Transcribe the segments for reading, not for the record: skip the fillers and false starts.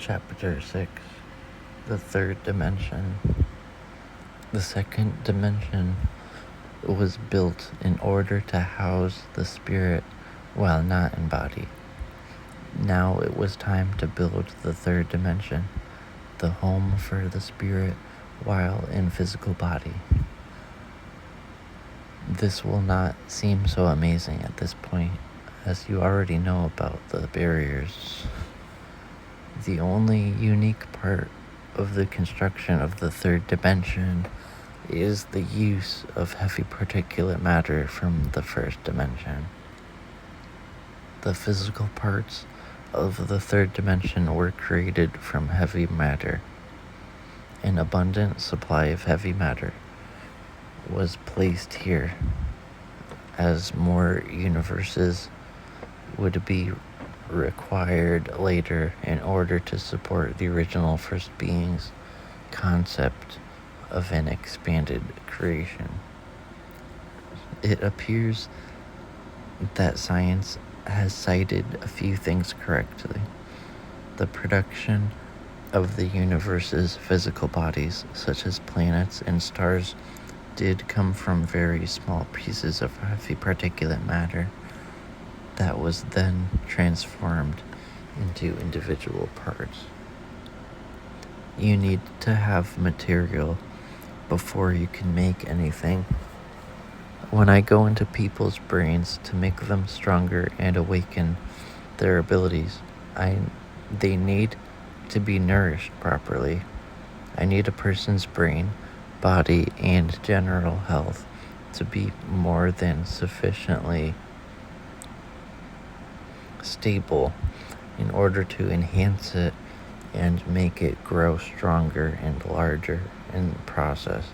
Chapter 6. The Third Dimension. The second dimension was built in order to house the spirit while not in body. Now it was time to build the third dimension, the home for the spirit while in physical body. This will not seem so amazing at this point, as you already know about the barriers. The only unique part of the construction of the third dimension is the use of heavy particulate matter from the first dimension. The physical parts of the third dimension were created from heavy matter. An abundant supply of heavy matter was placed here, as more universes would be required later in order to support the original first being's concept of an expanded creation. It appears that science has cited a few things correctly. The production of the universe's physical bodies, such as planets and stars, did come from very small pieces of heavy particulate matter that was then transformed into individual parts. You need to have material before you can make anything. When I go into people's brains to make them stronger and awaken their abilities, they need to be nourished properly. I need a person's brain, body, and general health to be more than sufficiently stable in order to enhance it and make it grow stronger and larger in the process.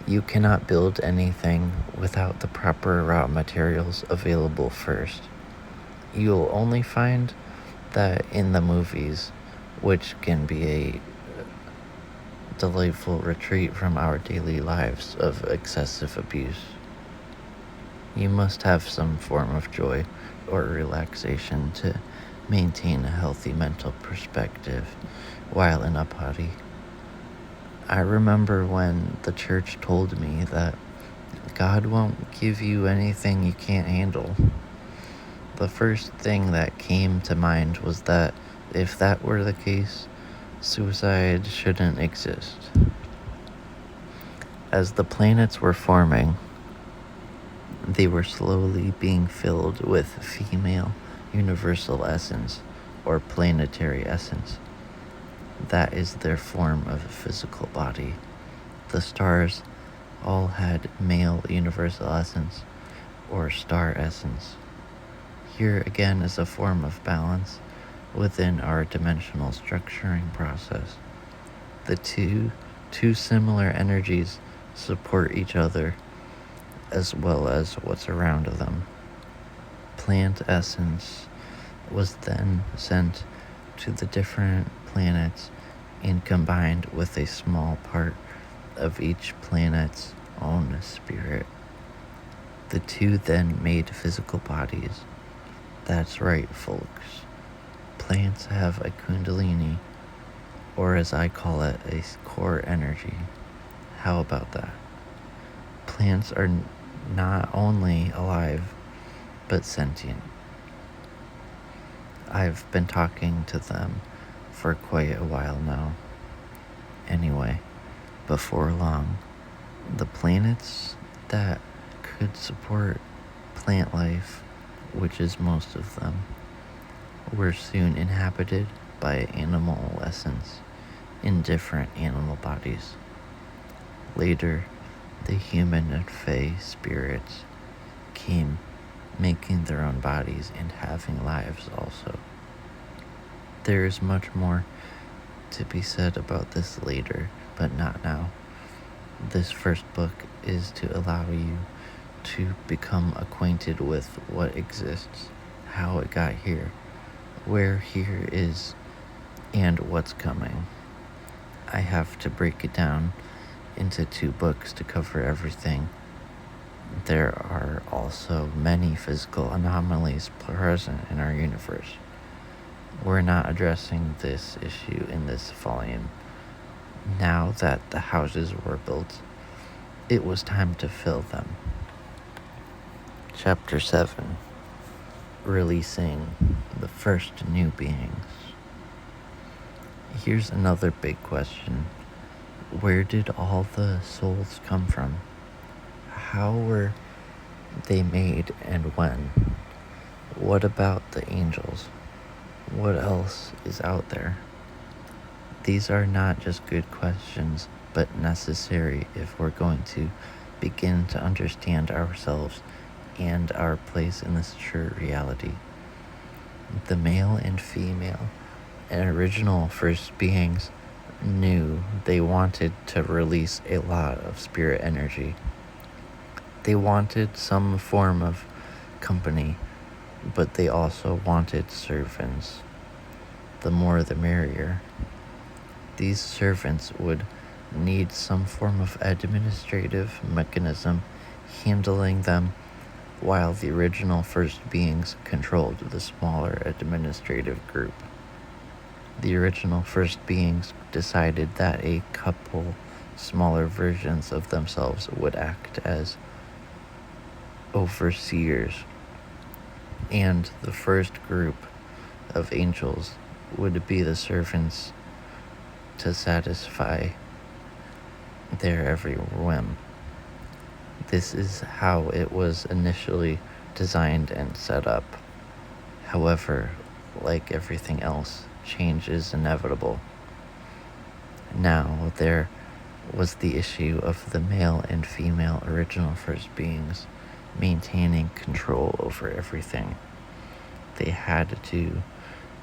You cannot build anything without the proper raw materials available first. You'll only find that in the movies, which can be a delightful retreat from our daily lives of excessive abuse. You must have some form of joy or relaxation to maintain a healthy mental perspective while in a body. I remember when the church told me that God won't give you anything you can't handle. The first thing that came to mind was that if that were the case, suicide shouldn't exist. As the planets were forming, they were slowly being filled with female universal essence or planetary essence. That is their form of a physical body. The stars all had male universal essence or star essence. Here again is a form of balance within our dimensional structuring process. The two similar energies support each other as well as what's around them. Plant essence was then sent to the different planets and combined with a small part of each planet's own spirit. The two then made physical bodies. That's right, folks. Plants have a kundalini, or as I call it, a core energy. How about that? Plants are not only alive, but sentient. I've been talking to them for quite a while now. Anyway, before long, the planets that could support plant life, which is most of them, were soon inhabited by animal essence in different animal bodies. Later, the human and fae spirits came, making their own bodies and having lives also. There is much more to be said about this later, but not now. This first book is to allow you to become acquainted with what exists, how it got here, where here is, and what's coming. I have to break it down into 2 books to cover everything. There are also many physical anomalies present in our universe. We're not addressing this issue in this volume. Now that the houses were built, it was time to fill them. Chapter 7. Releasing the first new beings. Here's another big question. Where did all the souls come from? How were they made and when? What about the angels? What else is out there? These are not just good questions, but necessary if we're going to begin to understand ourselves and our place in this true reality. The male and female and original first beings knew they wanted to release a lot of spirit energy. They wanted some form of company, but they also wanted servants. The more the merrier. These servants would need some form of administrative mechanism handling them, while the original first beings controlled the smaller administrative group. The original first beings decided that a couple smaller versions of themselves would act as overseers, and the first group of angels would be the servants to satisfy their every whim. This is how it was initially designed and set up. However, like everything else, change is inevitable. Now, there was the issue of the male and female original first beings maintaining control over everything. They had to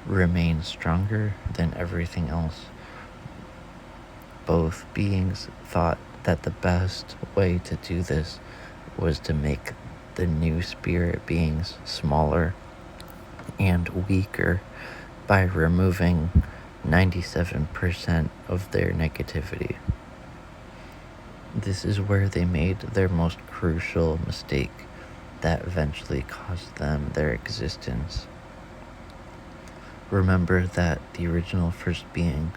remain stronger than everything else. Both beings thought that the best way to do this was to make the new spirit beings smaller and weaker by removing 97% of their negativity. This is where they made their most crucial mistake that eventually cost them their existence. Remember that the original first being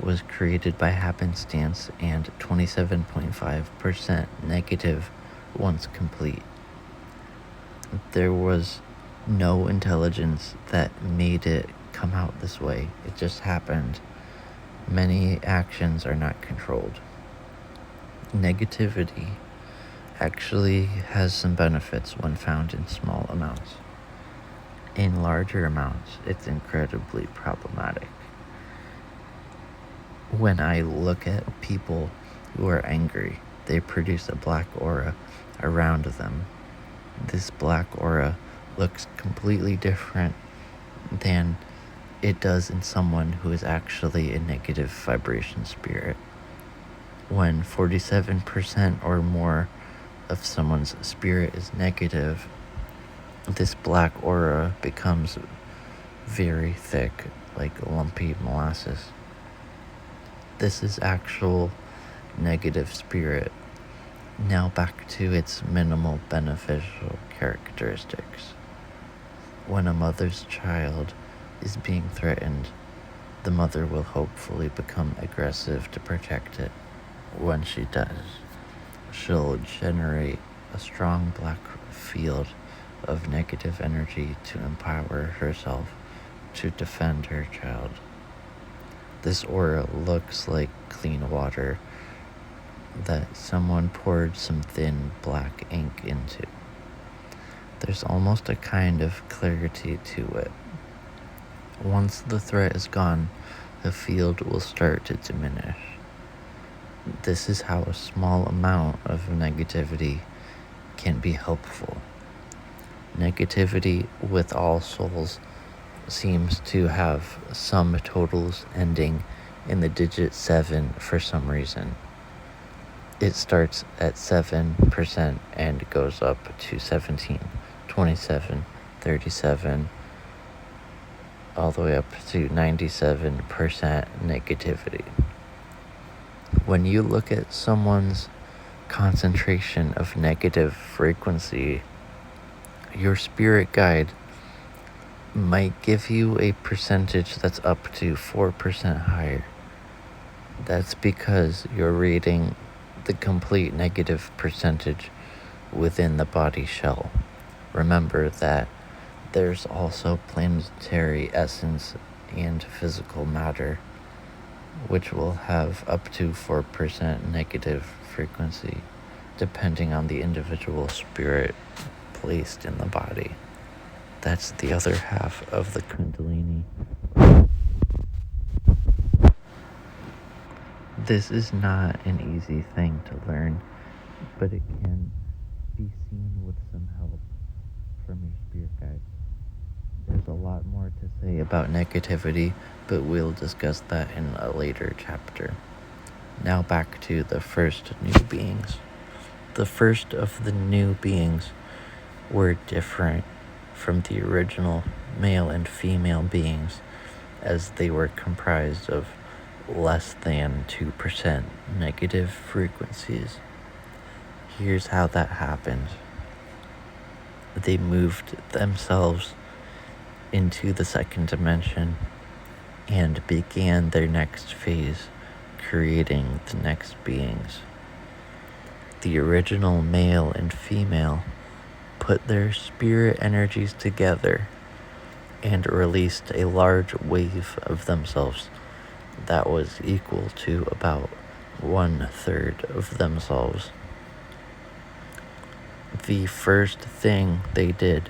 was created by happenstance and 27.5% negative once complete. There was no intelligence that made it come out this way. It just happened. Many actions are not controlled. Negativity actually has some benefits when found in small amounts. In larger amounts, it's incredibly problematic. When I look at people who are angry, they produce a black aura around them. This black aura looks completely different than it does in someone who is actually a negative vibration spirit. When 47% or more of someone's spirit is negative, this black aura becomes very thick, like lumpy molasses. This is actual negative spirit. Now back to its minimal beneficial characteristics. When a mother's child is being threatened, the mother will hopefully become aggressive to protect it. When she does, she'll generate a strong black field of negative energy to empower herself to defend her child. This aura looks like clean water that someone poured some thin black ink into. There's almost a kind of clarity to it. Once the threat is gone, the field will start to diminish. This is how a small amount of negativity can be helpful. Negativity with all souls seems to have sum totals ending in the digit 7 for some reason. It starts at 7% and goes up to 17, 27, 37, all the way up to 97% negativity. When you look at someone's concentration of negative frequency, your spirit guide might give you a percentage that's up to 4% higher. That's because you're reading the complete negative percentage within the body shell. Remember that there's also planetary essence and physical matter, which will have up to 4% negative frequency, depending on the individual spirit placed in the body. That's the other half of the Kundalini. This is not an easy thing to learn, but it can be seen with some help from your spirit guides. There's a lot more to say about negativity, but we'll discuss that in a later chapter. Now back to the first new beings. The first of the new beings were different from the original male and female beings, as they were comprised of less than 2% negative frequencies. Here's how that happened. They moved themselves into the second dimension and began their next phase, creating the next beings. The original male and female put their spirit energies together and released a large wave of themselves that was equal to about 1/3 of themselves. The first thing they did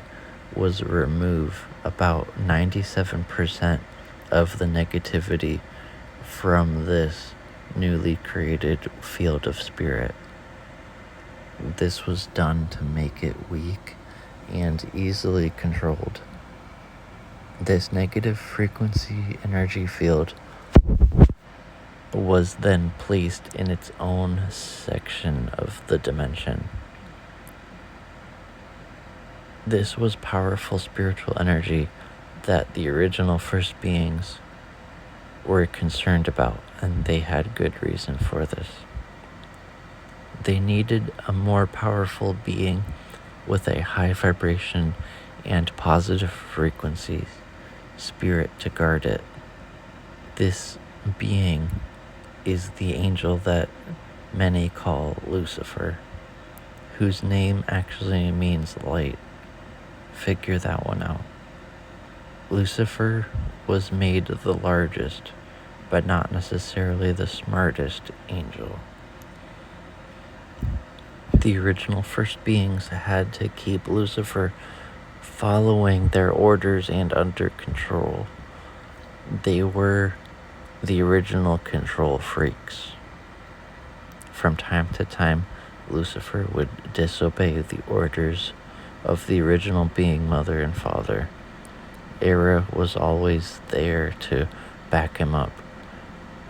was remove about 97% of the negativity from this newly created field of spirit. This was done to make it weak and easily controlled. This negative frequency energy field was then placed in its own section of the dimension. This was powerful spiritual energy that the original first beings were concerned about, and they had good reason for this. They needed a more powerful being with a high vibration and positive frequencies, spirit to guard it. This being is the angel that many call Lucifer, whose name actually means light. Figure that one out. Lucifer was made the largest, but not necessarily the smartest angel. The original first beings had to keep Lucifer following their orders and under control. They were the original control freaks. From time to time, Lucifer would disobey the orders of the original being mother and father. Era was always there to back him up.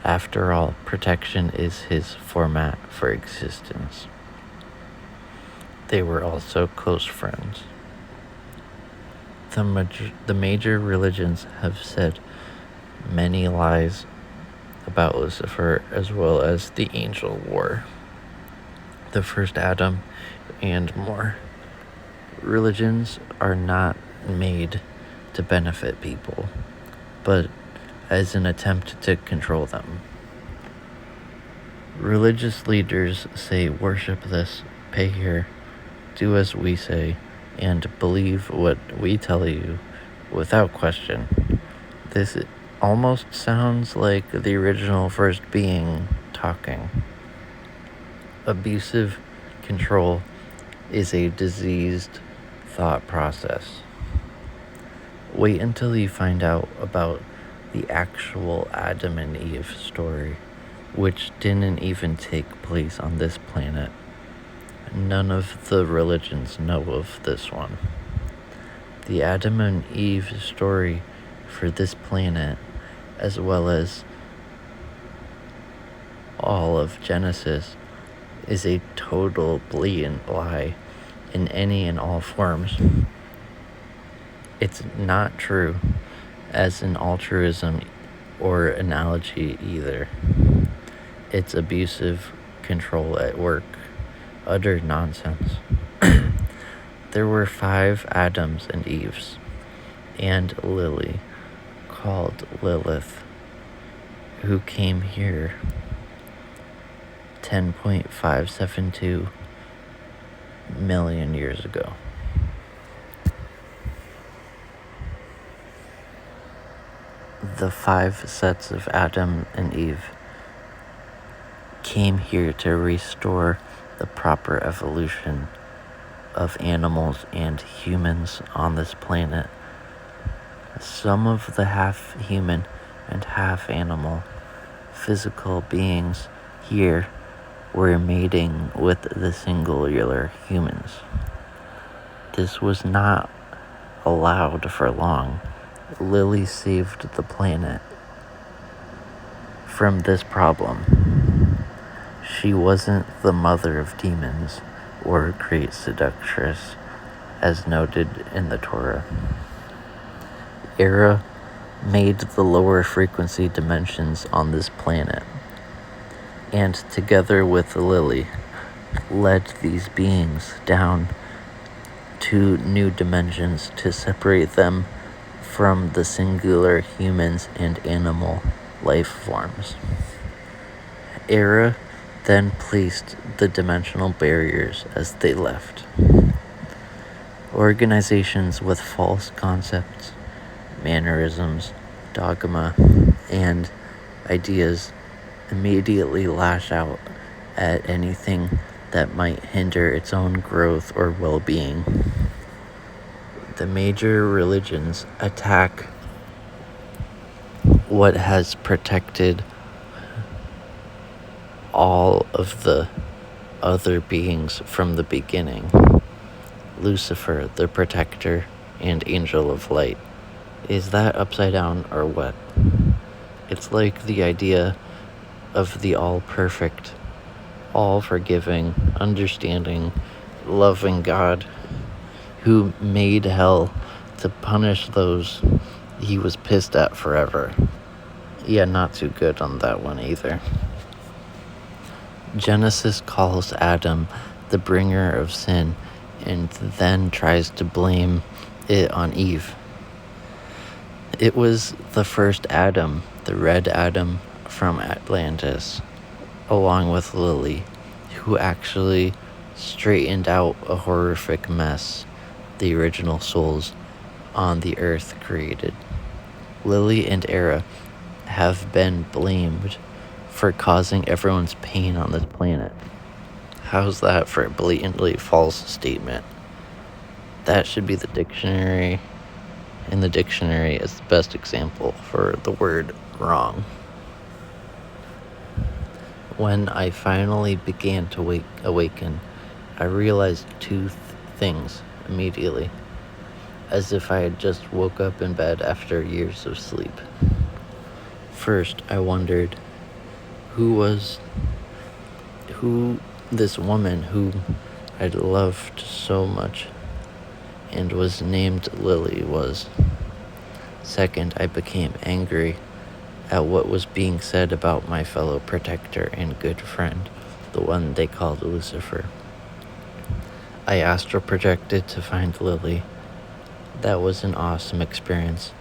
After all, protection is his format for existence. They were also close friends. The major religions have said many lies about Lucifer, as well as the angel war, the first Adam, and more. Religions are not made to benefit people, but as an attempt to control them. Religious leaders say worship this, pay here, do as we say, and believe what we tell you without question. This almost sounds like the original first being talking. Abusive control is a diseased thought process. Wait until you find out about the actual Adam and Eve story, which didn't even take place on this planet. None of the religions know of this one. The Adam and Eve story for this planet, as well as all of Genesis, is a total blatant lie in any and all forms. It's not true as an altruism or analogy either. It's abusive control at work. Utter nonsense. There were 5 Adams and Eves. and Lily, called Lilith, who came here 10.572 million years ago. The 5 sets of Adam and Eve came here to restore the proper evolution of animals and humans on this planet. Some of the half-human and half-animal physical beings here were mating with the singular humans. This was not allowed for long. Lily saved the planet from this problem. She wasn't the mother of demons or great seductress, as noted in the Torah. Era made the lower frequency dimensions on this planet, and together with Lily, led these beings down to new dimensions to separate them from the singular humans and animal life forms. Era then placed the dimensional barriers as they left. Organizations with false concepts, mannerisms, dogma, and ideas immediately lash out at anything that might hinder its own growth or well-being. The major religions attack what has protected all of the other beings from the beginning. Lucifer, the protector and angel of light. Is that upside down or what? It's like the idea of the all-perfect, all-forgiving, understanding, loving God who made hell to punish those he was pissed at forever. Yeah, not too good on that one either. Genesis calls Adam the bringer of sin and then tries to blame it on Eve. It was the first Adam, the red Adam from Atlantis, along with Lily, who actually straightened out a horrific mess the original souls on the earth created. Lily and Era have been blamed for causing everyone's pain on this planet. How's that for a blatantly false statement? That should be the dictionary, and the dictionary is the best example for the word wrong. When I finally began to awaken, I realized two things immediately, as if I had just woke up in bed after years of sleep. First, I wondered who this woman who I'd loved so much and was named Lily was. Second, I became angry at what was being said about my fellow protector and good friend, the one they called Lucifer. I astral projected to find Lily. That was an awesome experience.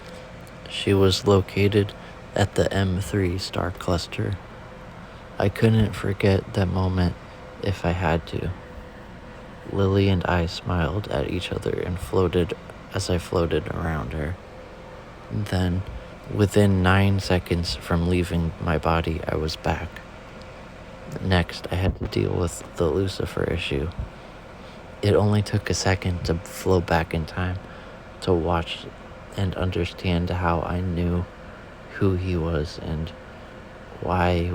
She was located at the M3 star cluster. I couldn't forget that moment if I had to. Lily and I smiled at each other and floated as I floated around her. Then, within 9 seconds from leaving my body, I was back. Next, I had to deal with the Lucifer issue. It only took a second to flow back in time to watch and understand how I knew who he was and why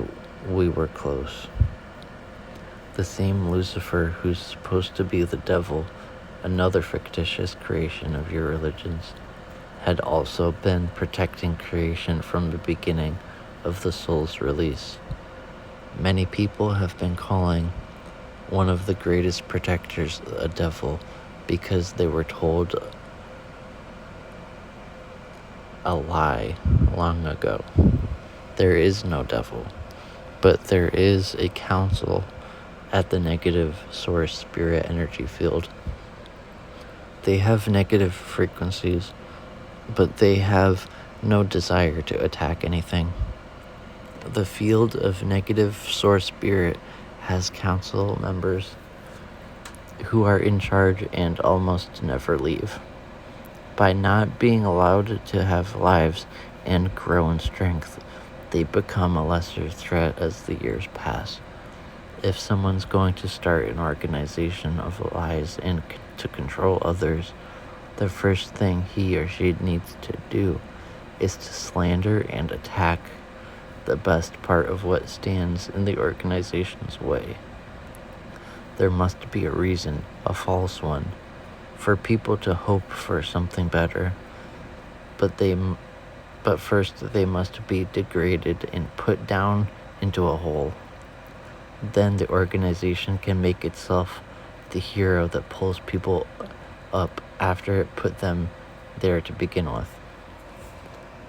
we were close. The same Lucifer who's supposed to be the devil, another fictitious creation of your religions, had also been protecting creation from the beginning of the soul's release. Many people have been calling one of the greatest protectors a devil because they were told a lie long ago. There is no devil, but there is a council at the negative source spirit energy field. They have negative frequencies but they have no desire to attack anything. The field of negative source spirit has council members who are in charge and almost never leave. By not being allowed to have lives and grow in strength, they become a lesser threat as the years pass. If someone's going to start an organization of lies and to control others, the first thing he or she needs to do is to slander and attack the best part of what stands in the organization's way. There must be a reason, a false one, for people to hope for something better, but first they must be degraded and put down into a hole. Then the organization can make itself the hero that pulls people up after it put them there to begin with.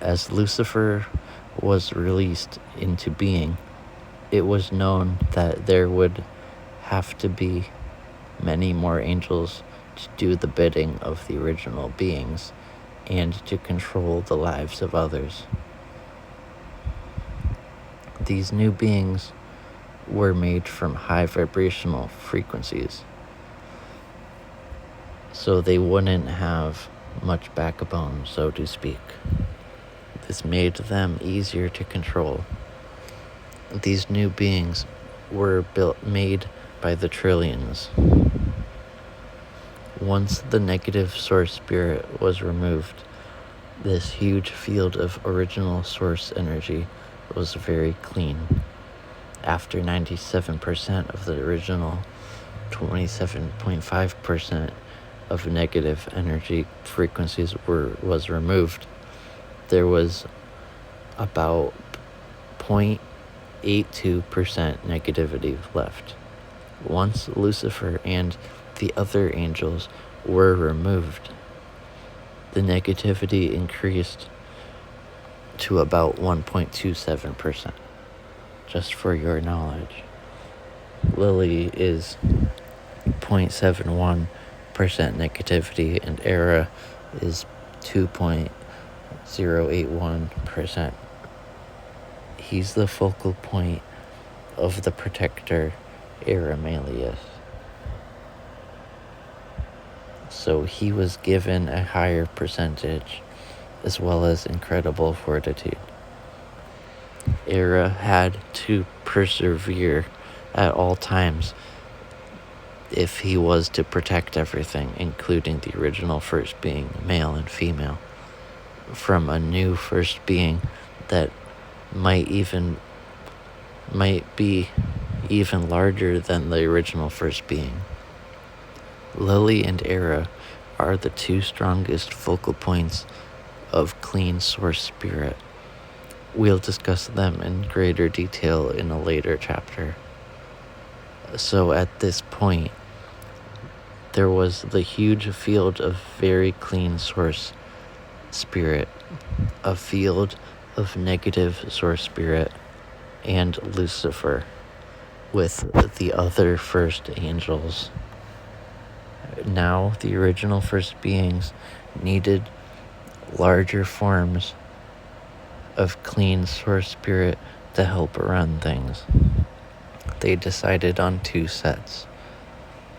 As Lucifer was released into being, it was known that there would have to be many more angels to do the bidding of the original beings and to control the lives of others. These new beings were made from high vibrational frequencies, so they wouldn't have much backbone, so to speak. This made them easier to control. These new beings were made by the trillions. Once the negative source spirit was removed, this huge field of original source energy was very clean. After 97% of the original 27.5% of negative energy frequencies was removed, there was about 0.82% negativity left. Once Lucifer and the other angels were removed, the negativity increased to about 1.27%. Just for your knowledge, Lily is 0.71% negativity and Era is 2.081%. He's the focal point of the protector, Era Malleus. So he was given a higher percentage as well as incredible fortitude. Era had to persevere at all times if he was to protect everything, including the original first being, male and female, from a new first being that might be even larger than the original first being. Lily and Era are the two strongest focal points of clean source spirit. We'll discuss them in greater detail in a later chapter. So at this point, there was the huge field of very clean source spirit, a field of negative source spirit, and Lucifer with the other first angels. Now the original first beings needed larger forms of clean source spirit to help run things. They decided on two sets.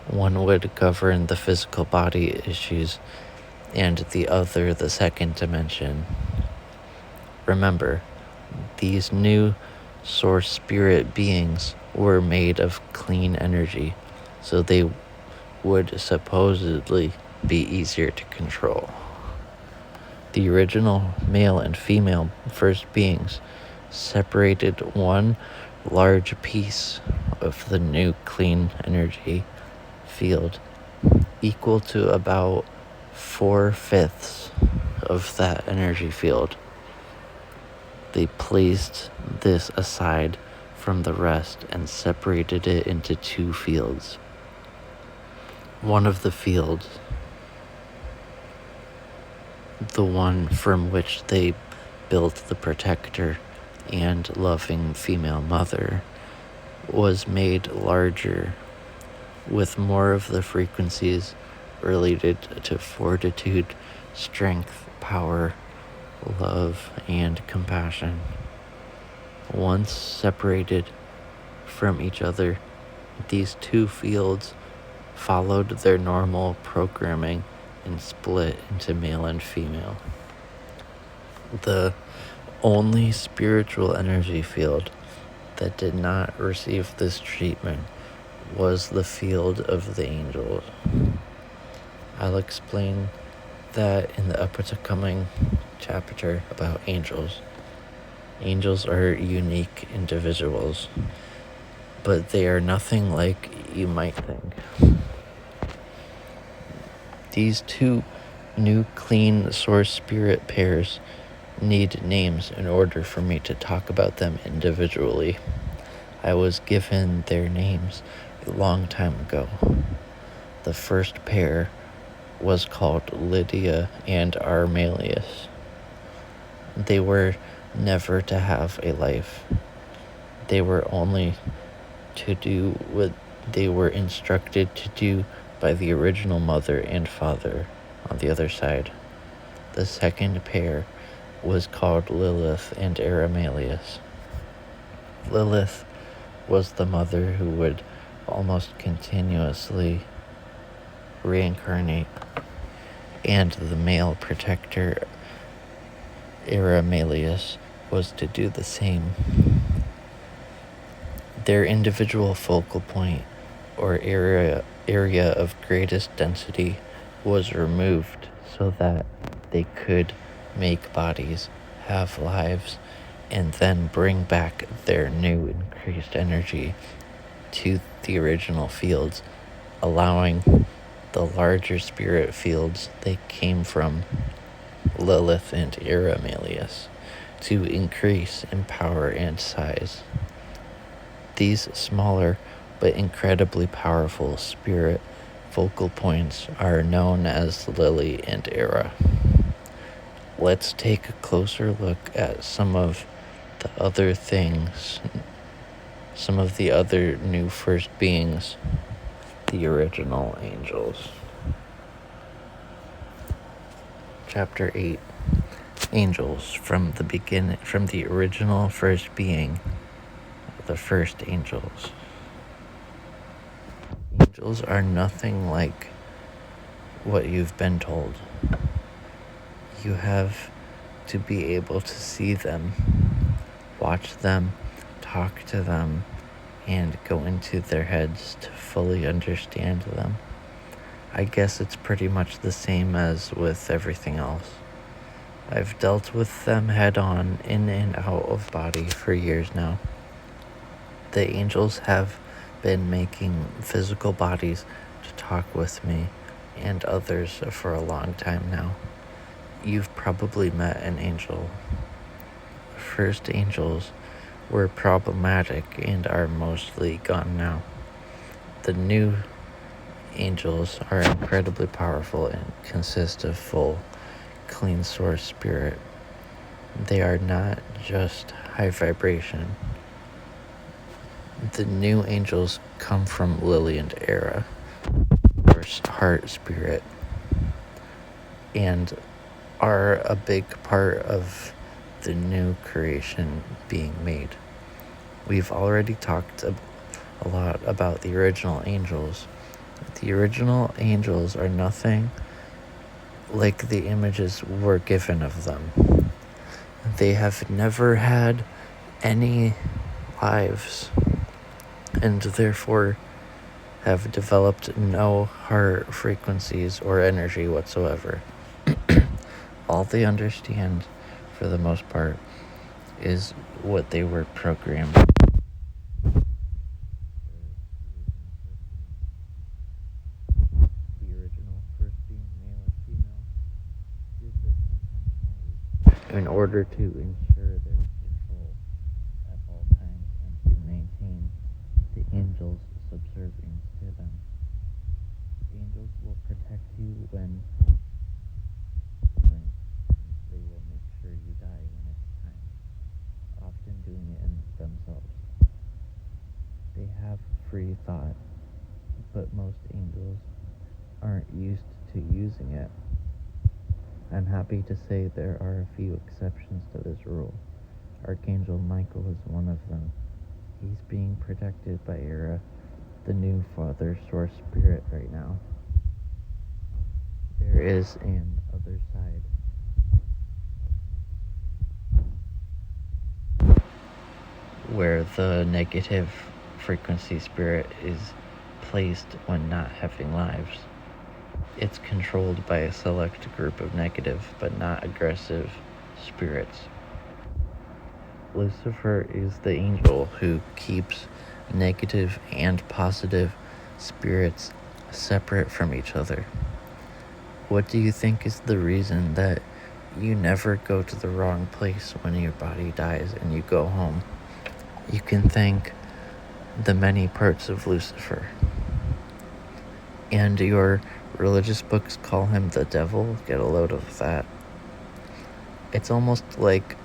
One would govern the physical body issues, and the other the second dimension. Remember, these new source spirit beings were made of clean energy, so they would supposedly be easier to control. The original male and female first beings separated one large piece of the new clean energy field, equal to about 4/5 of that energy field. They placed this aside from the rest and separated it into two fields. One of the fields, the one from which they built the protector and loving female mother, was made larger with more of the frequencies related to fortitude, strength, power, love, and compassion. Once separated from each other, these two fields followed their normal programming and split into male and female. The only spiritual energy field that did not receive this treatment was the field of the angels. I'll explain that in the upcoming chapter about angels. Angels are unique individuals, but they are nothing like you might think. These two new clean source spirit pairs need names in order for me to talk about them individually. I was given their names a long time ago. The first pair was called Lydia and Armelius. They were never to have a life. They were only to do what they were instructed to do by the original mother and father on the other side. The second pair was called Lilith and Aramelius. Lilith was the mother who would almost continuously reincarnate, and the male protector Aramelius was to do the same. Their individual focal point or area of greatest density was removed so that they could make bodies, have lives, and then bring back their new increased energy to the original fields, allowing the larger spirit fields they came from, Lilith and Aramelius, to increase in power and size. These smaller but incredibly powerful spirit focal points are known as Lily and Era. Let's take a closer look at some of the other new first beings, the original angels. Chapter 8. Angels from the original first being, the first angels. Angels are nothing like what you've been told. You have to be able to see them, watch them, talk to them, and go into their heads to fully understand them. I guess it's pretty much the same as with everything else. I've dealt with them head on, in and out of body for years now. The angels have been making physical bodies to talk with me and others for a long time now. You've probably met an angel. First angels were problematic and are mostly gone now. The new angels are incredibly powerful and consist of full, clean source spirit. They are not just high vibration. The new angels come from Lily and Era, or heart spirit, and are a big part of the new creation being made. We've already talked a lot about the original angels. The original angels are nothing like the images were given of them. They have never had any lives, and therefore have developed no heart frequencies or energy whatsoever. All they understand, for the most part, is what they were programmed. The original first being, male and female, did this intentionally in order to ensure their control at all times and to maintain the angels' subservience to them. Angels will protect you when they will make sure you die when it's time, often doing it in themselves. They have free thought, but most angels aren't used to using it. I'm happy to say there are a few exceptions to this rule. Archangel Michael is one of them. He's being protected by Era, the new Father Source Spirit right now. There is an other side where the negative frequency spirit is placed when not having lives. It's controlled by a select group of negative but not aggressive spirits. Lucifer is the angel who keeps negative and positive spirits separate from each other. What do you think is the reason that you never go to the wrong place when your body dies and you go home? You can thank the many parts of Lucifer. And your religious books call him the devil. Get a load of that. It's almost like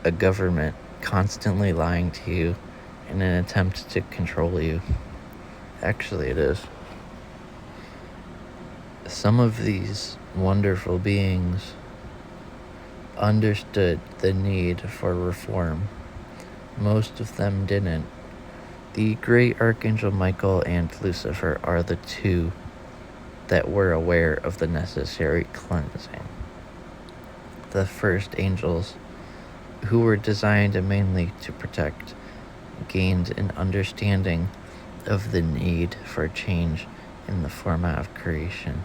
a government constantly lying to you in an attempt to control you. Actually, it is. Some of these wonderful beings understood the need for reform. Most of them didn't. The great Archangel Michael and Lucifer are the two that were aware of the necessary cleansing. The first angels, who were designed mainly to protect, gained an understanding of the need for change in the format of creation.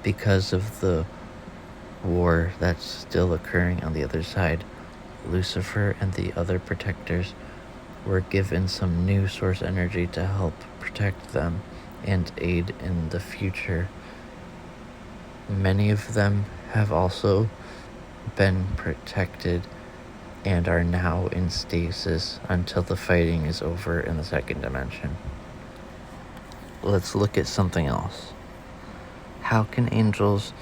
Because of the war that's still occurring on the other side, Lucifer and the other protectors were given some new source energy to help protect them and aid in the future. Many of them have also been protected and are now in stasis until the fighting is over in the second dimension. Let's look at something else. How can angels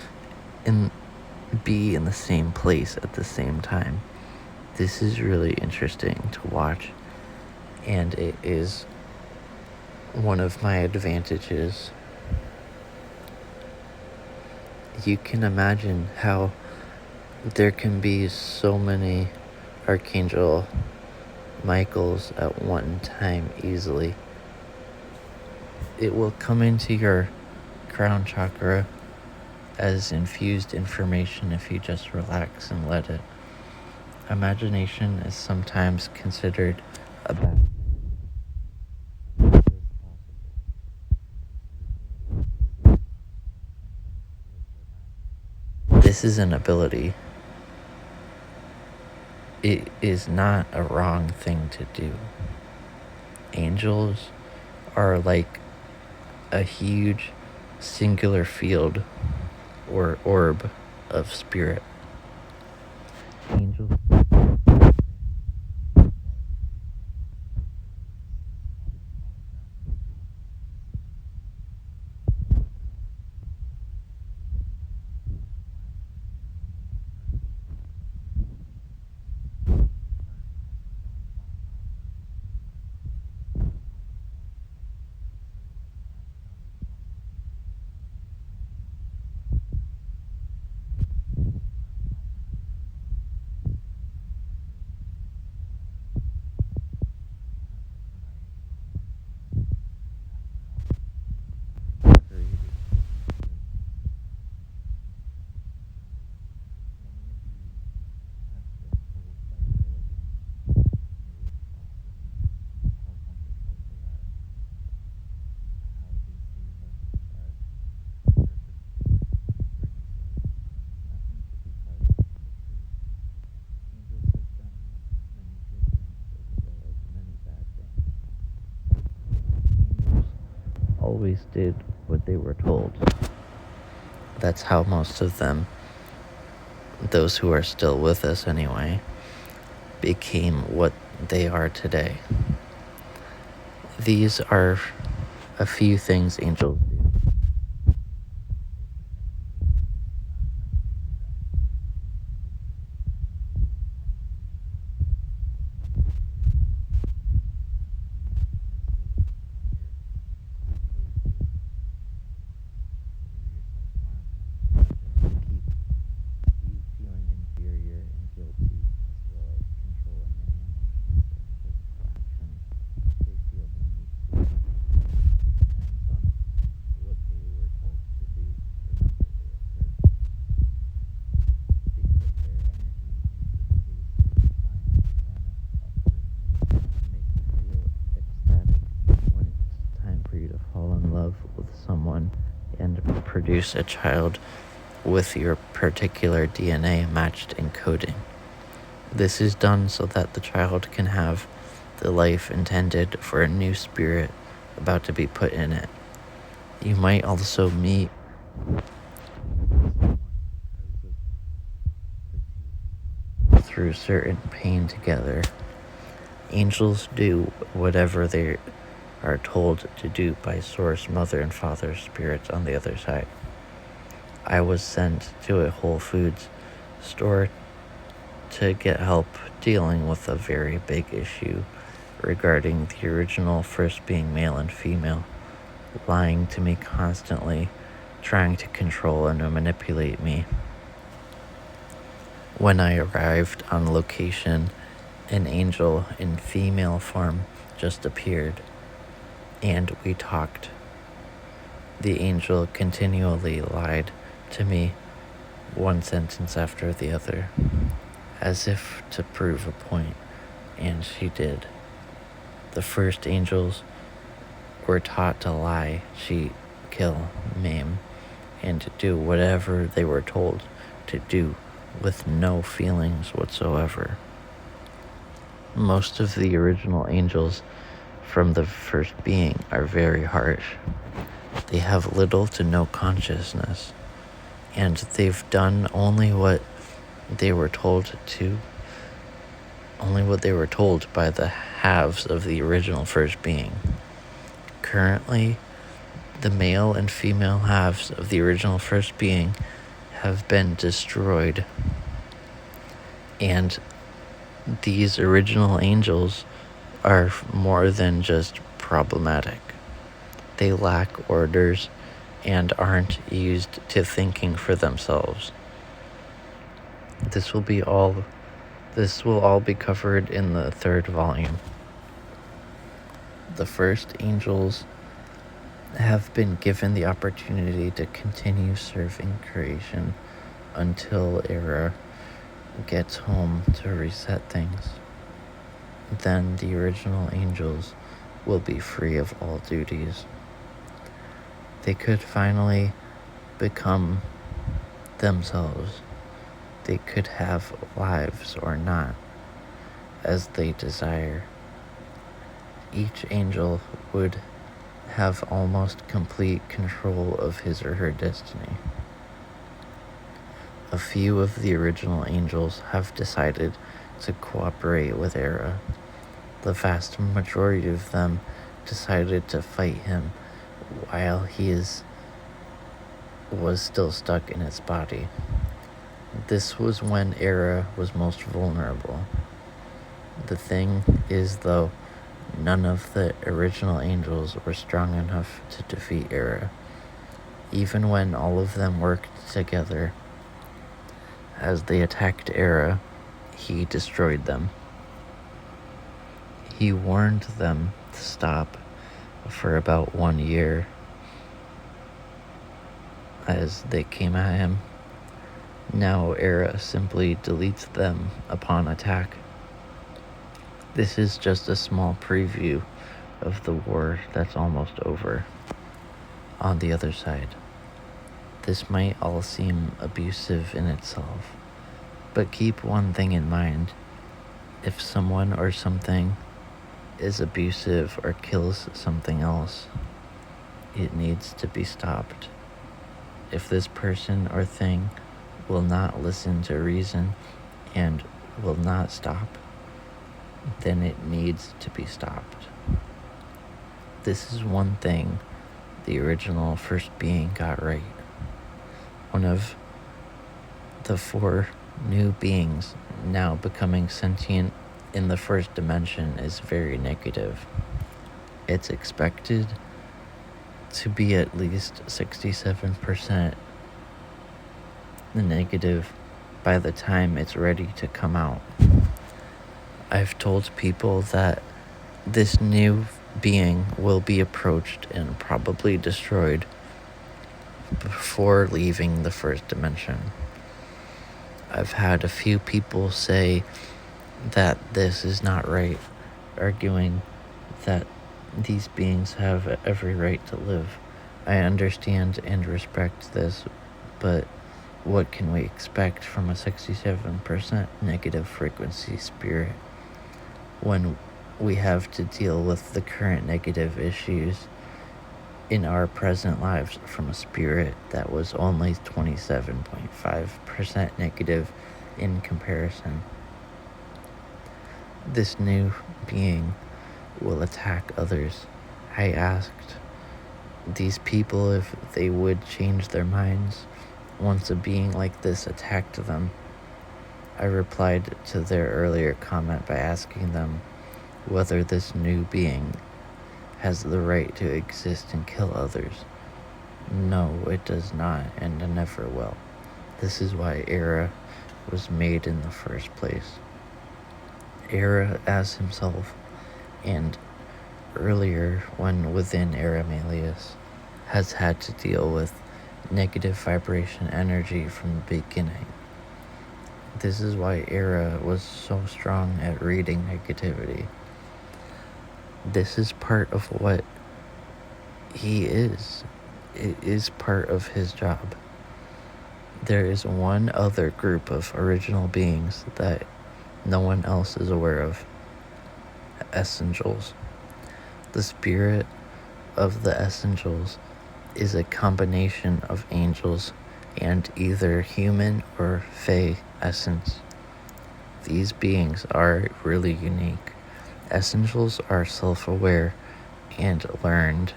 be in the same place at the same time? This is really interesting to watch, and it is one of my advantages. You can imagine how there can be so many Archangel Michaels at one time easily. It will come into your crown chakra as infused information if you just relax and let it. Imagination is sometimes considered a bad thing. This is an ability. It is not a wrong thing to do. Angels are like a huge singular field or orb of spirit. Angels always did what they were told. That's how most of them, those who are still with us anyway, became what they are today. These are a few things angels do. produce a child with your particular DNA matched in coding. This is done so that the child can have the life intended for a new spirit about to be put in it. You might also meet through certain pain together. Angels do whatever they are told to do by Source, Mother, and Father spirits on the other side. I was sent to a Whole Foods store to get help dealing with a very big issue regarding the original first being male and female, lying to me constantly, trying to control and manipulate me. When I arrived on location, an angel in female form just appeared, and we talked. The angel continually lied to me, one sentence after the other, as if to prove a point, and she did. The first angels were taught to lie, cheat, kill, maim, and to do whatever they were told to do with no feelings whatsoever. Most of the original angels from the first being are very harsh. They have little to no consciousness, and they've done only what they were told by the halves of the original first being. Currently, the male and female halves of the original first being have been destroyed, and these original angels are more than just problematic. They lack orders and aren't used to thinking for themselves. This will all be covered in the 3rd volume. The first angels have been given the opportunity to continue serving creation until Era gets home to reset things. Then the original angels will be free of all duties. They could finally become themselves. They could have lives or not, as they desire. Each angel would have almost complete control of his or her destiny. A few of the original angels have decided to cooperate with Era. The vast majority of them decided to fight him while he was still stuck in its body. This was when Era was most vulnerable. The thing is, though, none of the original angels were strong enough to defeat Era. Even when all of them worked together, as they attacked Era, he destroyed them. He warned them to stop for about 1 year as they came at him. Now Era simply deletes them upon attack. This is just a small preview of the war that's almost over. On the other side, this might all seem abusive in itself, but keep one thing in mind. If someone or something is abusive or kills something else, it needs to be stopped. If this person or thing will not listen to reason and will not stop, then it needs to be stopped. This is one thing the original first being got right. One of the 4 new beings now becoming sentient in the first dimension is very negative. It's expected to be at least 67% negative by the time it's ready to come out. I've told people that this new being will be approached and probably destroyed before leaving the first dimension. I've had a few people say that this is not right, arguing that these beings have every right to live I understand and respect this, but what can we expect from a 67% negative frequency spirit when we have to deal with the current negative issues in our present lives from a spirit that was only 27.5% negative in comparison? This new being will attack others. I asked these people if they would change their minds once a being like this attacked them. I replied to their earlier comment by asking them whether this new being has the right to exist and kill others. No, it does not, and it never will. This is why Era was made in the first place. Era as himself, and earlier when within Era Malius, has had to deal with negative vibration energy from the beginning. This is why Era was so strong at reading negativity. This is part of what he is. It is part of his job. There is one other group of original beings that no one else is aware of. Essentials. The spirit of the Essentials is a combination of angels and either human or fae essence. These beings are really unique. Essentials are self-aware and learned,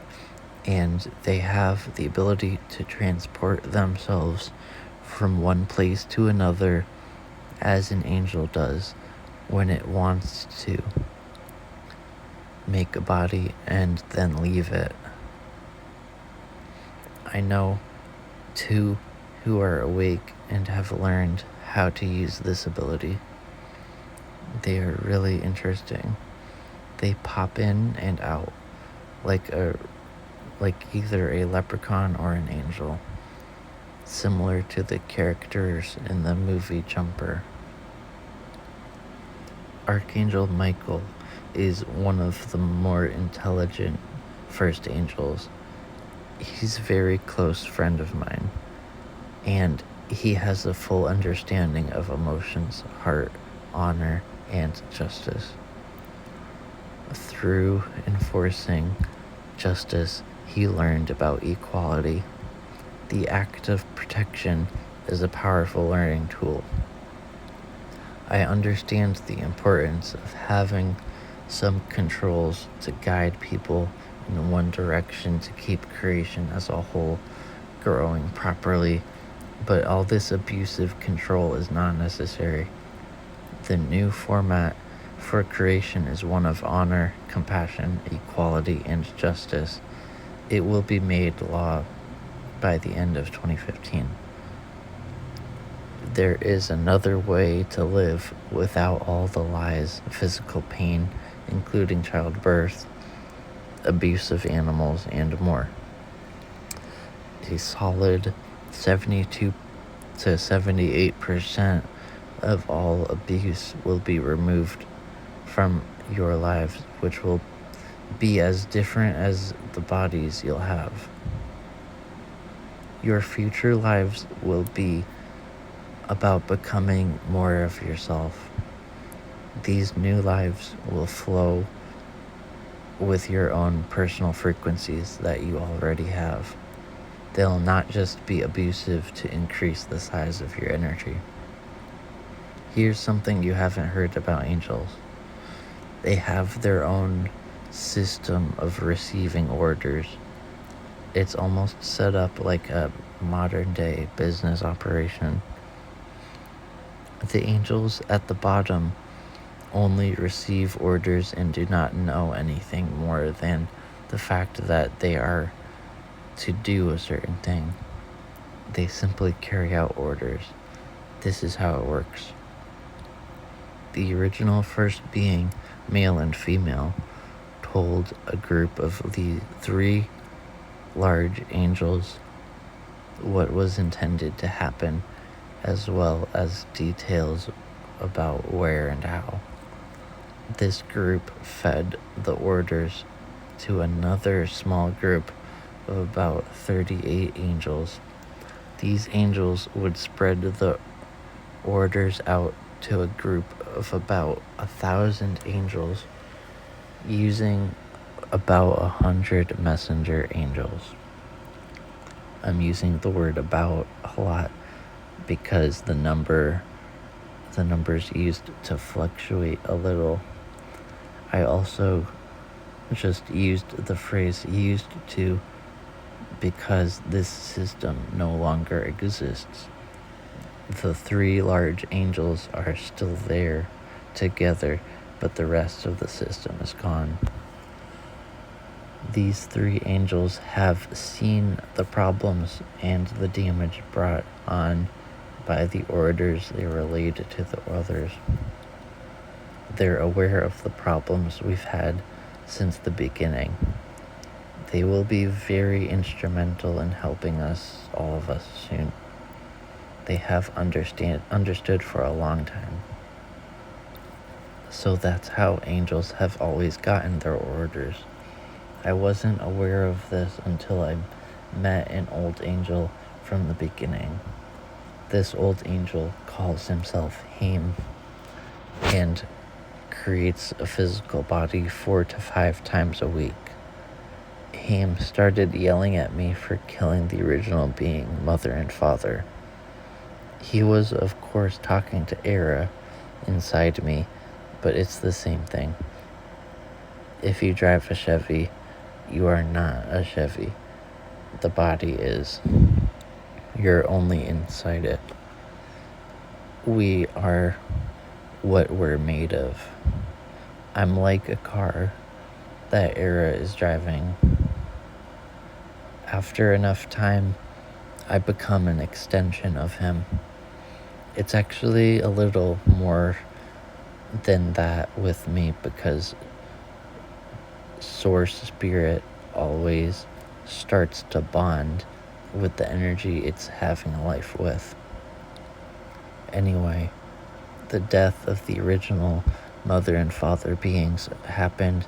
and they have the ability to transport themselves from one place to another as an angel does when it wants to make a body and then leave it. I know two who are awake and have learned how to use this ability. They are really interesting. They pop in and out like either a leprechaun or an angel, similar to the characters in the movie Jumper. Archangel Michael is one of the more intelligent first angels. He's a very close friend of mine, and he has a full understanding of emotions, heart, honor, and justice. Through enforcing justice, he learned about equality. The act of protection is a powerful learning tool. I understand the importance of having some controls to guide people in one direction to keep creation as a whole growing properly, but all this abusive control is not necessary. The new format for creation is one of honor, compassion, equality, and justice. It will be made law by the end of 2015. There is another way to live without all the lies, physical pain, including childbirth, abuse of animals, and more. A solid 72 to 78% of all abuse will be removed from your lives, which will be as different as the bodies you'll have. Your future lives will be about becoming more of yourself. These new lives will flow with your own personal frequencies that you already have. They'll not just be abusive to increase the size of your energy. Here's something you haven't heard about angels. They have their own system of receiving orders. It's almost set up like a modern day business operation. The angels at the bottom only receive orders and do not know anything more than the fact that they are to do a certain thing. They simply carry out orders. This is how it works. The original first being, male and female, told a group of the 3 large angels what was intended to happen, as well as details about where and how. This group fed the orders to another small group of about 38 angels. These angels would spread the orders out to a group of about 1,000 angels using about 100 messenger angels. I'm using the word about a lot because the numbers used to fluctuate a little. I also just used the phrase used to because this system no longer exists. The 3 large angels are still there together, but the rest of the system is gone. These 3 angels have seen the problems and the damage brought on by the orders they relayed to the others. They're aware of the problems we've had since the beginning. They will be very instrumental in helping us, all of us, soon. They have understood for a long time. So that's how angels have always gotten their orders. I wasn't aware of this until I met an old angel from the beginning. This old angel calls himself Haim and creates a physical body 4 to 5 times a week. Haim started yelling at me for killing the original being, mother and father. He was, of course, talking to Era inside me, but it's the same thing. If you drive a Chevy, you are not a Chevy. The body is. You're only inside it. We are what we're made of. I'm like a car that Era is driving. After enough time, I become an extension of him. It's actually a little more than that with me because Source Spirit always starts to bond with the energy it's having a life with. Anyway, the death of the original mother and father beings happened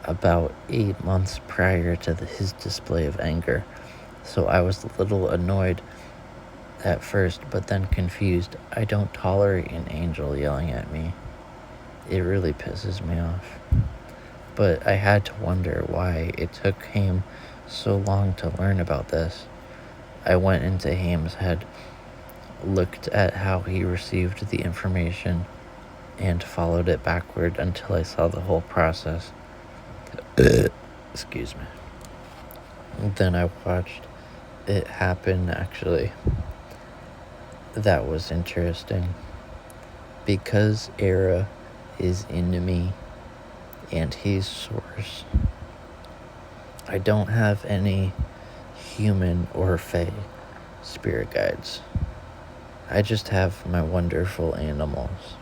about 8 months prior to his display of anger, so I was a little annoyed at first, but then confused. I don't tolerate an angel yelling at me. It really pisses me off. But I had to wonder why it took Haim so long to learn about this. I went into Haim's head, looked at how he received the information, and followed it backward until I saw the whole process. Excuse me. Then I watched it happen, actually. That was interesting. Because Era is into me, and he's Source, I don't have any human or fae spirit guides. I just have my wonderful animals.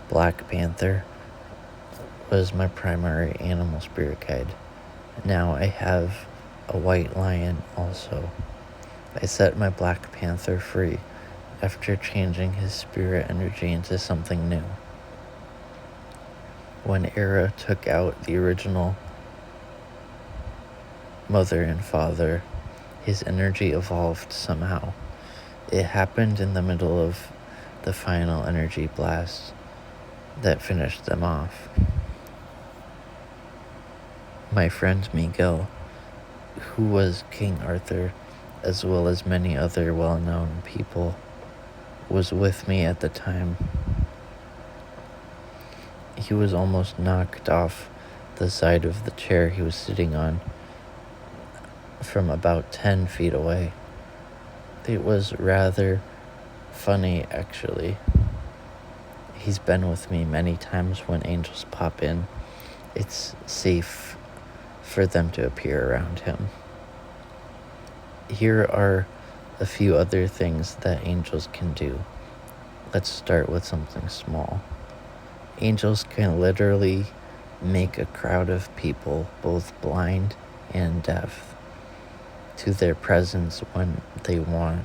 Black Panther was my primary animal spirit guide. Now I have a white lion also. I set my Black Panther free after changing his spirit energy into something new. When Era took out the original mother and father, his energy evolved somehow. It happened in the middle of the final energy blast that finished them off. My friend Miguel, who was King Arthur, as well as many other well-known people, was with me at the time. He was almost knocked off the side of the chair he was sitting on from about 10 feet away. It was rather funny, actually. He's been with me many times when angels pop in. It's safe for them to appear around him. Here are a few other things that angels can do. Let's start with something small. Angels can literally make a crowd of people, both blind and deaf, to their presence when they want.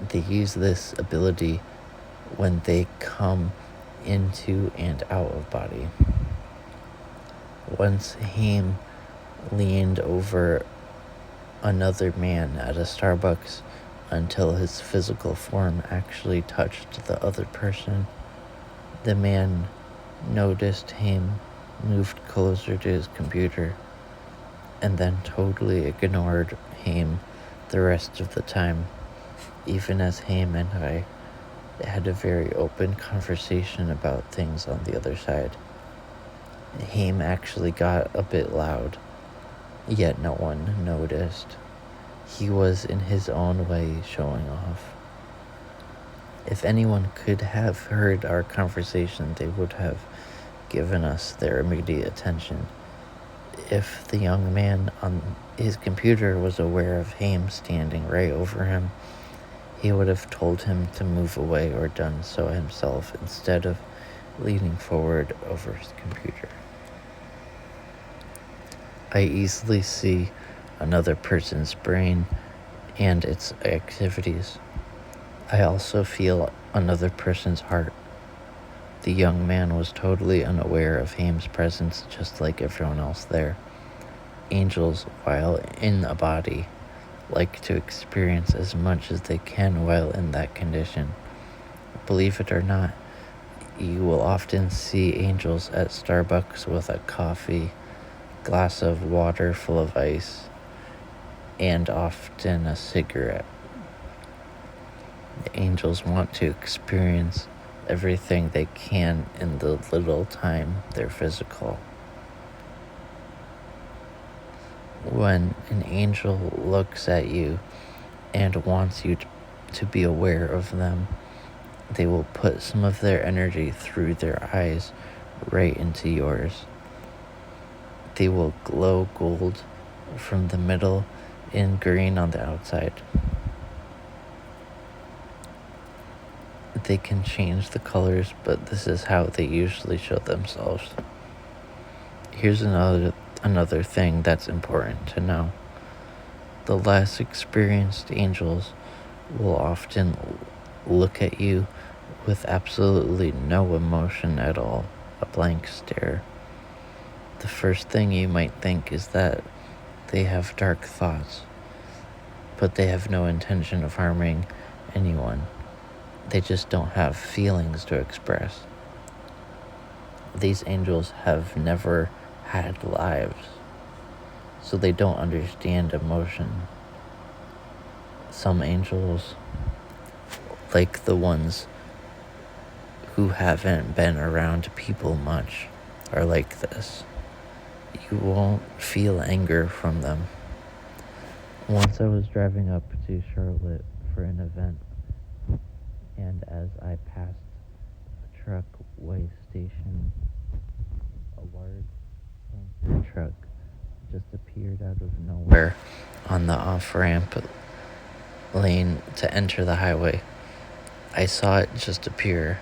They use this ability when they come into and out of body. Once Haim leaned over another man at a Starbucks until his physical form actually touched the other person. The man noticed Haim moved closer to his computer and then totally ignored Haim the rest of the time, even as Haim and I had a very open conversation about things on the other side. Haim actually got a bit loud, yet no one noticed. He was in his own way showing off. If anyone could have heard our conversation, they would have given us their immediate attention. If the young man on his computer was aware of Haim standing right over him, he would have told him to move away or done so himself instead of leaning forward over his computer. I easily see another person's brain and its activities. I also feel another person's heart. The young man was totally unaware of Haim's presence, just like everyone else there. Angels, while in a body, like to experience as much as they can while in that condition. Believe it or not, you will often see angels at Starbucks with a coffee, glass of water full of ice, and often a cigarette. The angels want to experience everything they can in the little time they're physical. When an angel looks at you and wants you to be aware of them, they will put some of their energy through their eyes right into yours. They will glow gold from the middle and green on the outside. They can change the colors, but this is how they usually show themselves. Here's another thing that's important to know. The less experienced angels will often look at you with absolutely no emotion at all, a blank stare. The first thing you might think is that they have dark thoughts, but they have no intention of harming anyone. They just don't have feelings to express. These angels have never had lives, so they don't understand emotion. Some angels, like the ones who haven't been around people much, are like this. You won't feel anger from them. Once I was driving up to Charlotte for an event, and as I passed a truck weigh station, a large tanker truck just appeared out of nowhere on the off-ramp lane to enter the highway. I saw it just appear.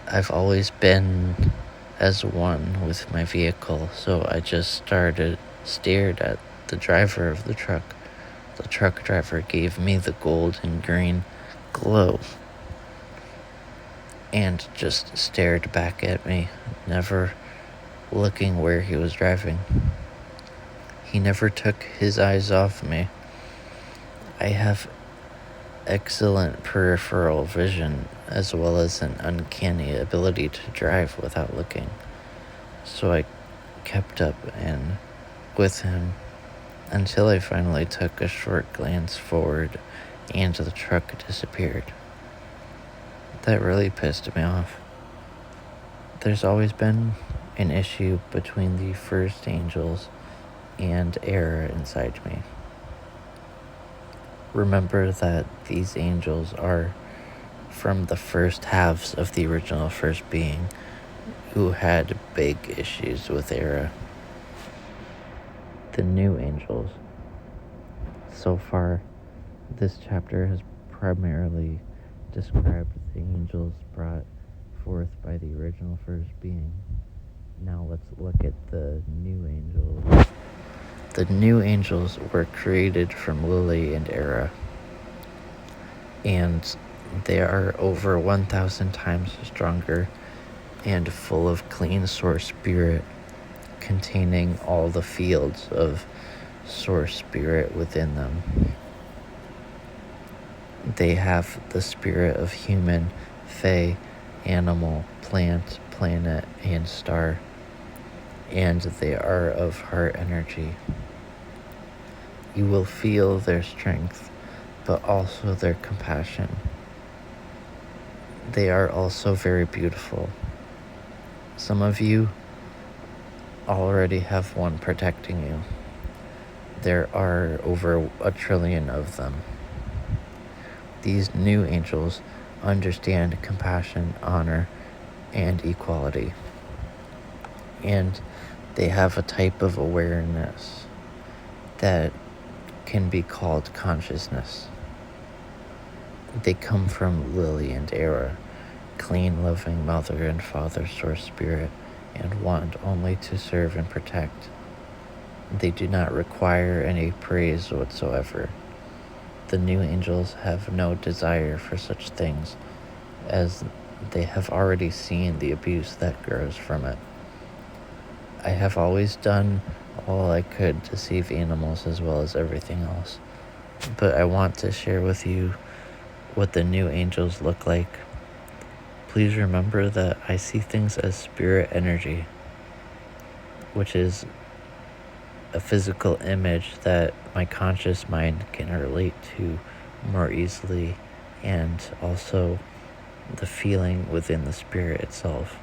I've always been as one with my vehicle, so I just stared at the driver of the truck. The truck driver gave me the gold and green glow and just stared back at me, never looking where he was driving. He never took his eyes off me. I have excellent peripheral vision as well as an uncanny ability to drive without looking. So I kept up and with him until I finally took a short glance forward and the truck disappeared. That really pissed me off. There's always been an issue between the first angels and error inside me. Remember that these angels are from the first halves of the original first being who had big issues with Era. The new angels. So far, this chapter has primarily described the angels brought forth by the original first being. Now let's look at the new angels. The new angels were created from Lily and Era, and they are over 1,000 times stronger and full of clean source spirit, containing all the fields of source spirit within them. They have the spirit of human, fae, animal, plant, planet, and star, and they are of heart energy. You will feel their strength, but also their compassion. They are also very beautiful. Some of you already have one protecting you. There are over 1 trillion of them. These new angels understand compassion, honor, and equality. And they have a type of awareness that can be called consciousness. They come from Lily and Era, clean, loving mother and father source spirit, and want only to serve and protect. They do not require any praise whatsoever. The new angels have no desire for such things, as they have already seen the abuse that grows from it. I have always done all I could to save animals as well as everything else, but I want to share with you what the new angels look like. Please remember that I see things as spirit energy, which is a physical image that my conscious mind can relate to more easily, and also the feeling within the spirit itself.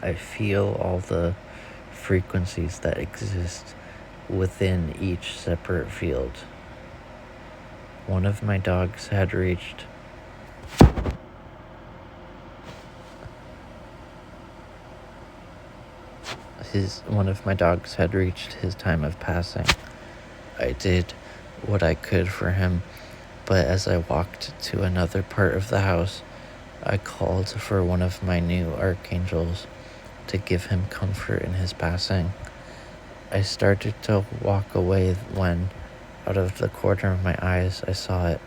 I feel all the frequencies that exist within each separate field. One of my dogs had reached his time of passing. I did what I could for him, but as I walked to another part of the house, I called for one of my new archangels to give him comfort in his passing. I started to walk away when, out of the corner of my eyes, I saw it.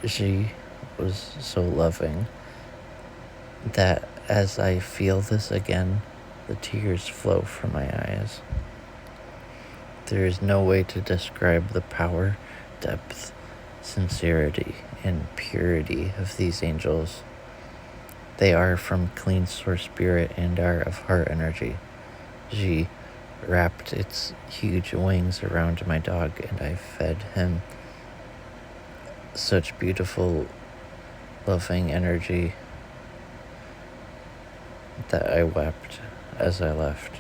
She was so loving that as I feel this again, the tears flow from my eyes. There is no way to describe the power, depth, sincerity, and purity of these angels. They are from clean source spirit and are of heart energy. She wrapped its huge wings around my dog, and I fed him such beautiful, loving energy that I wept as I left.